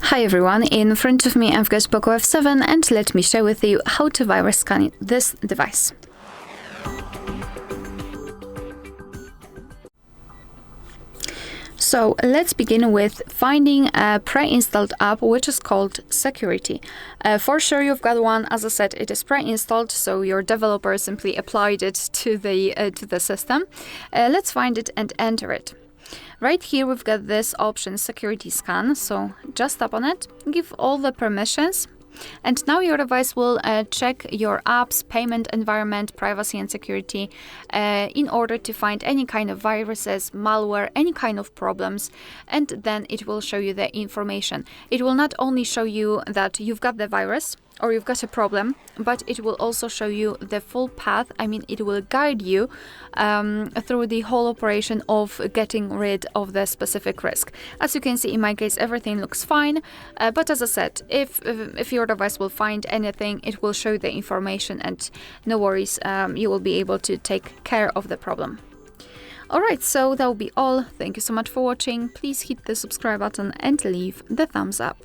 Hi everyone, in front of me I've got POCO F7 and let me share with you how to virus scan this device. So let's begin with finding a pre-installed app which is called Security. For sure you've got one. As I said, it is pre-installed, so your developer simply applied it to the system. Let's find it and enter it. Right here we've got this option, Security Scan, so just tap on it, give all the permissions, and now your device will check your apps, payment environment, privacy and security in order to find any kind of viruses, malware, any kind of problems, and then it will show you the information. It will not only show you that you've got the virus or you've got a problem, but it will also show you the full path. I mean, it will guide you through the whole operation of getting rid of the specific risk. As you can see, in my case, everything looks fine. But as I said, if your device will find anything, it will show the information, and no worries, you will be able to take care of the problem. Alright, so that will be all. Thank you so much for watching. Please hit the subscribe button and leave the thumbs up.